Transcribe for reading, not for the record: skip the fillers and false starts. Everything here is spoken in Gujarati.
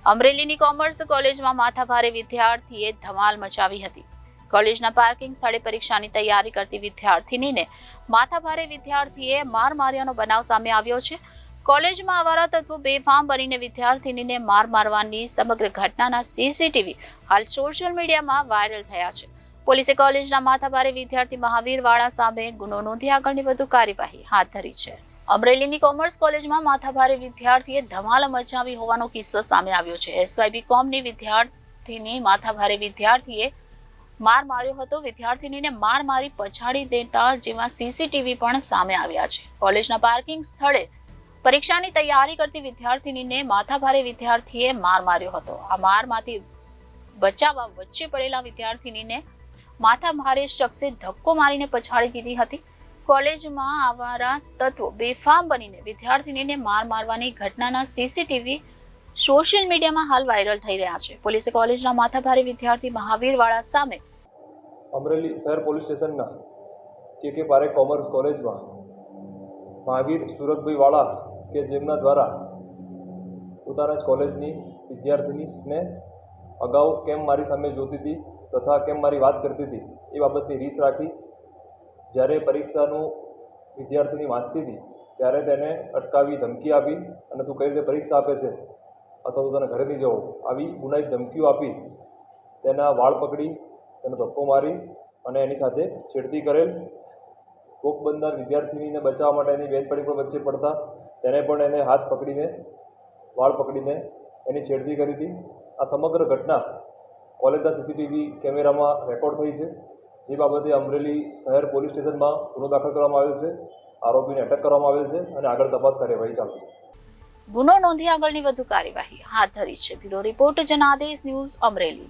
અમરેલીની કોમર્સ કોલેજમાં માથાભારે વિદ્યાર્થીએ ધમાલ મચાવી હતી। કોલેજના પાર્કિંગ સ્થળે પરીક્ષાની તૈયારી કરતી વિદ્યાર્થીનીને માથાભારે વિદ્યાર્થીએ માર માર્યાનો બનાવ સામે આવ્યો છે। કોલેજમાં આવારા તત્વો બેફામ બનીને વિદ્યાર્થીનીને માર મારવાની સમગ્ર ઘટનાના સીસીટીવી હાલ સોશિયલ મીડિયામાં વાયરલ થયા છે। પોલીસે કોલેજના માથાભારે વિદ્યાર્થી મહાવીર વાળા સામે ગુનો નોંધી આગળની વધુ કાર્યવાહી હાથ ધરી છે। અમરેલીની કોમર્સ કોલેજમાં માથાભારે વિદ્યાર્થીએ ધમાલ મચાવી હોવાનો કિસ્સો સામે આવ્યો છે। એસવાયબી કોમની વિદ્યાર્થીની માથાભારે વિદ્યાર્થીએ માર માર્યો હતો। વિદ્યાર્થીનીને માર મારી પછાડી દેતા જેવા સીસીટીવી પણ સામે આવ્યા છે। કોલેજના પાર્કિંગ સ્થળે પરીક્ષાની તૈયારી કરતી વિદ્યાર્થીનીને માથાભારે વિદ્યાર્થીએ માર માર્યો હતો। આ મારમાંથી બચાવવા વચ્ચે પડેલા વિદ્યાર્થીનીને માથાભારે શખ્સે ધક્કો મારીને પછાડી દીધી હતી। કોલેજમાં આવારા તત્વો બેફામ બનીને વિદ્યાર્થીનીને માર મારવાની ઘટનાના સીસીટીવી સોશિયલ મીડિયામાં હાલ વાયરલ થઈ રહ્યા છે। પોલીસે કોલેજના માથાભારે વિદ્યાર્થી મહાવીર વાળા સામે અમરેલી શહેર પોલીસ સ્ટેશનના કે પારેખ કોમર્સ કોલેજમાં મહાવીર સુરતભાઈ વાળા કે જેમના દ્વારા પોતાના જ કોલેજની વિદ્યાર્થીનીને અગાઉ કેમ મારી સામે જોતી હતી તથા કેમ મારી વાત કરતી હતી એ બાબતની રીસ રાખી જ્યારે પરીક્ષાનું વિદ્યાર્થીની વાંચતી હતી ત્યારે તેને અટકાવી ધમકી આપી અને તું કઈ રીતે પરીક્ષા આપે છે અથવા તો તને ઘરે નહીં જવો આવી ગુનાહિત ધમકીઓ આપી તેના વાળ પકડી તેને ધક્કો મારી અને એની સાથે છેડતી કરેલ। ભોગ બનનાર વિદ્યાર્થીનીને બચાવવા માટે એની બેનપણી પણ વચ્ચે પડતા તેને પણ એને હાથ પકડીને વાળ પકડીને એની છેડતી કરી હતી। આ સમગ્ર ઘટના કોલેજના સીસીટીવી કેમેરામાં રેકોર્ડ થઈ છે, જે બાબતે અમરેલી શહેર પોલીસ સ્ટેશનમાં ગુનો દાખલ કરવામાં આવેલ છે। આરોપીને અટક કરવામાં આવેલ છે અને આગળ તપાસ કાર્યવાહી ચાલુ છે। ગુનો નોંધી આગળની વધુ કાર્યવાહી હાથ ધરી છે। Bureau report Janadesh news Amreli.